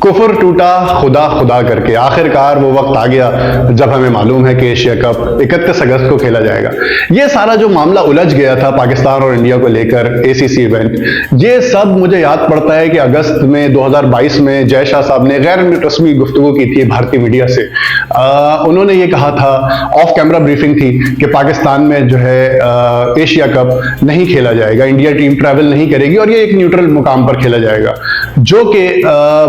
कुफर टूटा खुदा खुदा करके आखिरकार वो वक्त आ गया जब हमें मालूम है कि एशिया कप 31 अगस्त को खेला जाएगा। ये सारा जो मामला उलझ गया था पाकिस्तान और इंडिया को लेकर एसीसी इवेंट, ये सब मुझे याद पड़ता है कि अगस्त में 2022 में जय शाह साहब ने गैर रस्मी गुफ्तगू की थी भारतीय मीडिया से। उन्होंने ये कहा था, ऑफ कैमरा ब्रीफिंग थी, कि पाकिस्तान में जो है एशिया कप नहीं खेला जाएगा, इंडिया टीम ट्रैवल नहीं करेगी और ये एक न्यूट्रल मुकाम पर खेला जाएगा, जो कि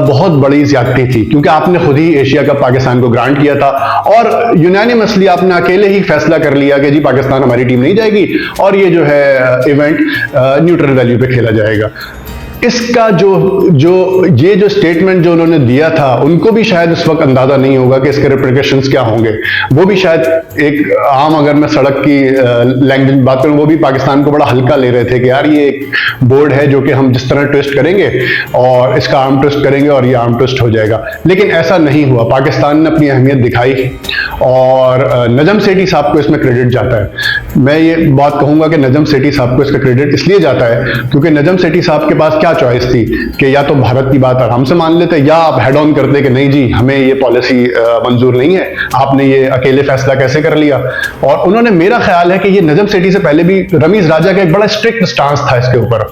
बहुत बड़ी ज्यादती थी क्योंकि आपने खुद ही एशिया कप पाकिस्तान को ग्रांट किया था और यूनानिमसली आपने अकेले ही फैसला कर लिया कि जी पाकिस्तान हमारी टीम नहीं जाएगी और ये जो है इवेंट न्यूट्रल वैल्यू पे खेला जाएगा। इसका ये जो स्टेटमेंट जो उन्होंने दिया था, उनको भी शायद उस वक्त अंदाजा नहीं होगा कि इसके रिप्रिकॉशंस क्या होंगे। वो भी शायद एक आम, अगर मैं सड़क की लैंग्वेज बात करूं, वो भी पाकिस्तान को बड़ा हल्का ले रहे थे कि यार ये एक बोर्ड है जो कि हम जिस तरह ट्विस्ट करेंगे और इसका आर्म ट्विस्ट करेंगे और ये आर्म ट्विस्ट हो जाएगा। लेकिन ऐसा नहीं हुआ। पाकिस्तान ने अपनी अहमियत दिखाई और नजम सेठी साहब को इसमें क्रेडिट जाता है। मैं ये बात कहूंगा कि नजम सेठी साहब को इसका क्रेडिट इसलिए जाता है क्योंकि नजम सेठी साहब के पास क्या चॉइस थी कि या तो भारत की बात आराम से मान लेते या आप हेड ऑन करते कि नहीं जी हमें ये पॉलिसी मंजूर नहीं है, आपने ये अकेले फैसला कैसे कर लिया। और उन्होंने, मेरा ख्याल है कि ये नजम सेठी से पहले भी रमीज राजा का एक बड़ा स्ट्रिक्ट स्टांस था इसके ऊपर,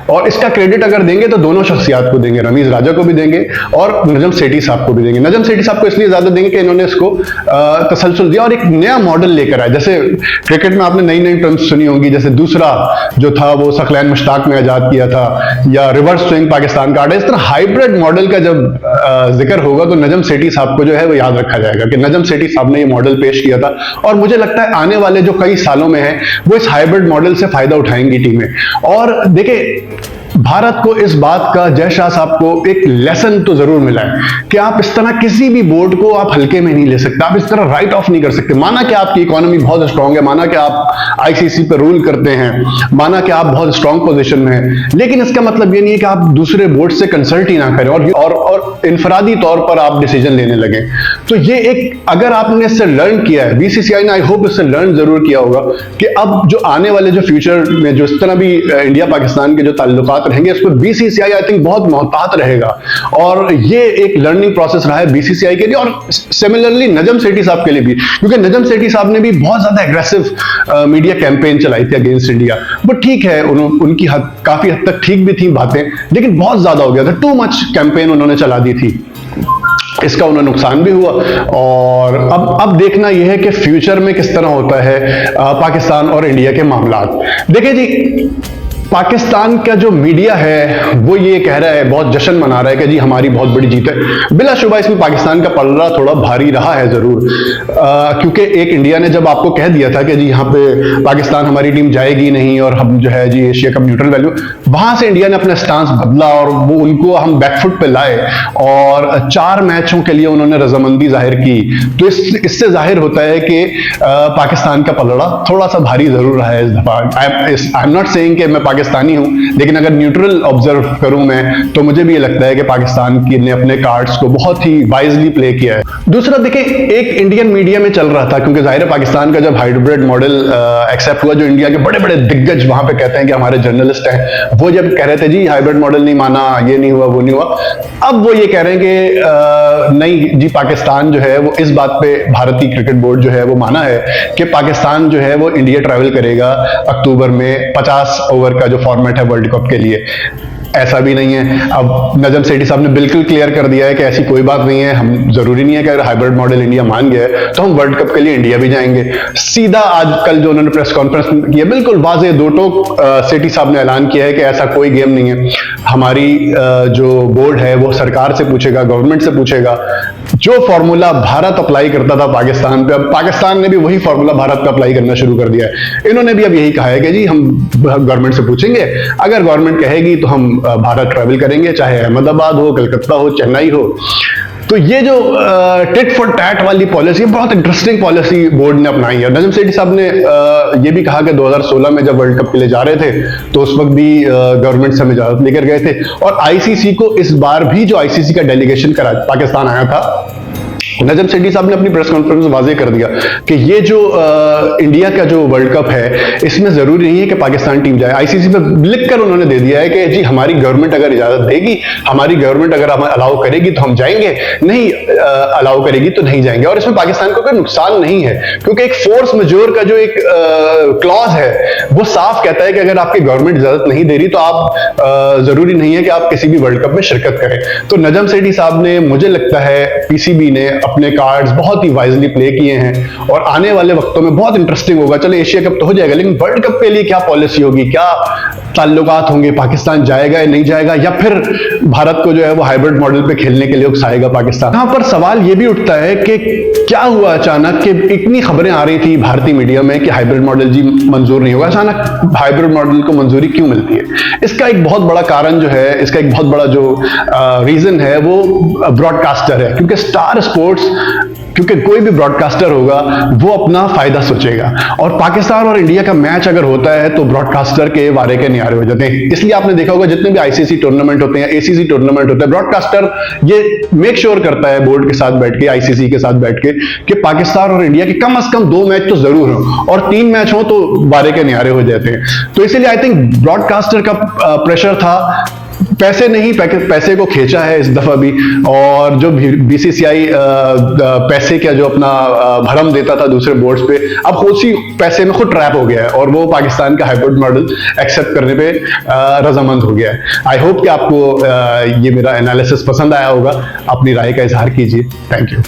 और इसका क्रेडिट अगर देंगे तो दोनों शख्सियात को देंगे, रमीज राजा को भी देंगे और नजम सेठी साहब को भी देंगे। नजम सेठी साहब को इसलिए ज्यादा देंगे कि इन्होंने इसको तसलसल दिया और एक नया मॉडल लेकर आए। जैसे क्रिकेट में आपने नई नई टर्म्स सुनी होंगी, जैसे दूसरा जो था वो सकलैन मुश्ताक में आजाद किया था, या रिवर्स स्विंग पाकिस्तान का आड़ा। इस तरह हाइब्रिड मॉडल का जब जिक्र होगा तो नजम सेठी साहब को जो है वो याद रखा जाएगा कि नजम सेठी साहब ने ये मॉडल पेश किया था। और मुझे लगता है आने वाले जो कई सालों में है वो इस हाइब्रिड मॉडल से फायदा उठाएंगी टीमें। और देखिए, भारत को इस बात का, जय शाह साहब को एक लेसन तो जरूर मिला है कि आप इस तरह किसी भी बोर्ड को आप हल्के में नहीं ले सकते, आप इस तरह राइट ऑफ नहीं कर सकते। माना कि आपकी इकोनॉमी बहुत स्ट्रांग है, माना कि आप आईसीसी पर रूल करते हैं, माना कि आप बहुत स्ट्रांग पोजीशन में हैं, लेकिन इसका मतलब ये नहीं है कि आप दूसरे बोर्ड से कंसल्ट ही ना करें और इनफरादी तौर पर आप डिसीजन लेने लगे। तो ये एक, अगर आपने इससे लर्न किया है, बीसीसीआई ने आई होप इससे लर्न जरूर किया होगा कि अब जो आने वाले जो फ्यूचर में जो इस तरह भी इंडिया पाकिस्तान के जो ताल्लुकात रहेंगे, इस पर बीसीसीआई आई थिंक बहुत मोहतात रहेगा। और ये एक लर्निंग प्रोसेस रहा है बीसीसीआई के लिए और सिमिलरली नजम सेठी साहब के लिए भी, क्योंकि नजम सेठी साहब ने भी बहुत ज्यादा एग्रेसिव मीडिया कैंपेन चलाई थी अगेंस्ट इंडिया। बट ठीक है, उनकी काफी हद तक ठीक भी थी बातें, लेकिन बहुत ज्यादा हो गया था, टू मच कैंपेन उन्होंने चला दी थी, इसका उन्हें नुकसान भी हुआ। और अब देखना यह है कि फ्यूचर में किस तरह होता है पाकिस्तान और इंडिया के मामला। देखिए जी, पाकिस्तान का जो मीडिया है वो ये कह रहा है, बहुत जश्न मना रहा है कि जी हमारी बहुत बड़ी जीत है। बिलाशुबा इसमें पाकिस्तान का पलड़ा थोड़ा भारी रहा है जरूर, क्योंकि एक इंडिया ने जब आपको कह दिया था कि जी यहाँ पे पाकिस्तान हमारी टीम जाएगी नहीं और हम जो है जी एशिया कप न्यूट्रल वैल्यू, वहां से इंडिया ने अपना स्टांस बदला और वो उनको हम बैकफुट पे लाए और 4 मैचों के लिए उन्होंने रजामंदी जाहिर की। तो इससे जाहिर होता है कि पाकिस्तान का पलड़ा थोड़ा सा भारी जरूर रहा है इस दफा। आई एम नॉट सेइंग कि मैं पाकिस्तानी हूं, लेकिन अगर न्यूट्रल ऑब्जर्व करूं मैं, तो मुझे भी ये लगता है कि पाकिस्तान की ने अपने कार्ड्स को बहुत ही वाइजली प्ले किया है। दूसरा देखिए, एक इंडियन मीडिया में चल रहा था, क्योंकि जाहिर है पाकिस्तान का जब हाइब्रिड मॉडल एक्सेप्ट हुआ, जो इंडिया के बड़े बड़े दिग्गज वहां पे कहते हैं कि हमारे जर्नलिस्ट हैं, वो जब कह रहे थे जी हाइब्रिड मॉडल नहीं माना, ये नहीं हुआ, वो नहीं हुआ, अब वो ये कह रहे हैं कि नहीं जी, पाकिस्तान जो है वो इस बात पे भारतीय क्रिकेट बोर्ड जो है वो माना है कि पाकिस्तान जो है वो इंडिया ट्रैवल करेगा अक्टूबर में 50 ओवर का जो फॉर्मेट है वर्ल्ड कप के लिए। ऐसा भी नहीं है। अब नजम सेठी साहब ने बिल्कुल क्लियर कर दिया है कि ऐसी कोई बात नहीं है, हम जरूरी नहीं है कि अगर हाइब्रिड मॉडल इंडिया मान गया है तो हम वर्ल्ड कप के लिए इंडिया भी जाएंगे। सीधा आजकल जो उन्होंने प्रेस कॉन्फ्रेंस की है, बिल्कुल वाजे दो टोक सेठी साहब ने ऐलान किया है कि ऐसा कोई गेम नहीं है। हमारी जो बोर्ड है वो सरकार से पूछेगा, गवर्नमेंट से पूछेगा। जो फॉर्मूला भारत अप्लाई करता था पाकिस्तान पे, अब पाकिस्तान ने भी वही फॉर्मूला भारत पे अप्लाई करना शुरू कर दिया है। इन्होंने भी अब यही कहा है कि जी हम गवर्नमेंट से पूछेंगे, अगर गवर्नमेंट कहेगी तो हम भारत ट्रैवल करेंगे, चाहे अहमदाबाद हो, कलकत्ता हो, चेन्नई हो। तो ये जो टिट फॉर टैट वाली पॉलिसी, बहुत इंटरेस्टिंग पॉलिसी बोर्ड ने अपनाई है। नजम सेठी साहब ने ये भी कहा कि 2016 में जब वर्ल्ड कप के लिए जा रहे थे तो उस वक्त भी गवर्नमेंट से हम इजाजत लेकर गए थे, और आईसीसी को इस बार भी जो आईसीसी का डेलीगेशन पाकिस्तान आया था नजम सेठी साहब ने अपनी प्रेस कॉन्फ्रेंस में वाजे कर दिया कि ये जो इंडिया का जो वर्ल्ड कप है इसमें जरूरी नहीं है कि पाकिस्तान टीम जाए। आईसीसी पे लिखकर उन्होंने दे दिया है कि जी हमारी गवर्नमेंट अगर इजाजत देगी, हमारी गवर्नमेंट अगर हमें अलाउ करेगी तो हम जाएंगे, नहीं अलाउ करेगी तो नहीं जाएंगे। और इसमें पाकिस्तान को कोई नुकसान नहीं है क्योंकि एक फोर्स मेजोर का जो एक क्लॉज है वो साफ कहता है कि अगर आपकी गवर्नमेंट इजाजत नहीं दे रही तो आप जरूरी नहीं है कि आप किसी भी वर्ल्ड कप में शिरकत करें। तो नजम सेठी साहब ने, मुझे लगता है पीसीबी ने अपने कार्ड्स बहुत ही वाइजली प्ले किए हैं और आने वाले वक्तों में बहुत इंटरेस्टिंग होगा। चलो एशिया कप तो हो जाएगा लेकिन वर्ल्ड कप के लिए क्या पॉलिसी होगी, क्या ताल्लुकात होंगे, पाकिस्तान जाएगा या नहीं जाएगा, या फिर भारत को जो है वो हाइब्रिड मॉडल पे खेलने के लिए उकसाएगा पाकिस्तान। यहां पर सवाल ये भी उठता है कि क्या हुआ अचानक कि इतनी खबरें आ रही थी भारतीय मीडिया में कि हाइब्रिड मॉडल जी मंजूर नहीं होगा, अचानक हाइब्रिड मॉडल को मंजूरी क्यों मिलती है? इसका एक बहुत बड़ा कारण जो है, इसका एक बहुत बड़ा जो रीजन है वो ब्रॉडकास्टर है। क्योंकि स्टार स्पोर्ट्स, क्योंकि कोई भी ब्रॉडकास्टर होगा वो अपना फायदा सोचेगा और पाकिस्तान और इंडिया का मैच अगर होता है तो ब्रॉडकास्टर के वारे के नियारे हो जाते हैं। इसलिए आपने देखा होगा जितने भी आईसीसी टूर्नामेंट होते हैं, एसीसी टूर्नामेंट होते हैं, ब्रॉडकास्टर ये मेक श्योर करता है बोर्ड के साथ बैठ के, आईसीसी के साथ बैठ के, कि पाकिस्तान और इंडिया के कम से कम 2 मैच तो जरूर हो और 3 मैच हो तो वारे के नियारे हो जाते हैं। तो इसीलिए आई थिंक ब्रॉडकास्टर का प्रेशर था, पैसे नहीं, पैसे को खींचा है इस दफा भी। और जो बीसीसीआई पैसे का जो अपना भरम देता था दूसरे बोर्ड्स पे, अब उसी पैसे में खुद ट्रैप हो गया है और वो पाकिस्तान का हाइब्रिड मॉडल एक्सेप्ट करने पे रजामंद हो गया है। आई होप कि आपको ये मेरा एनालिसिस पसंद आया होगा। अपनी राय का इजहार कीजिए। Thank you.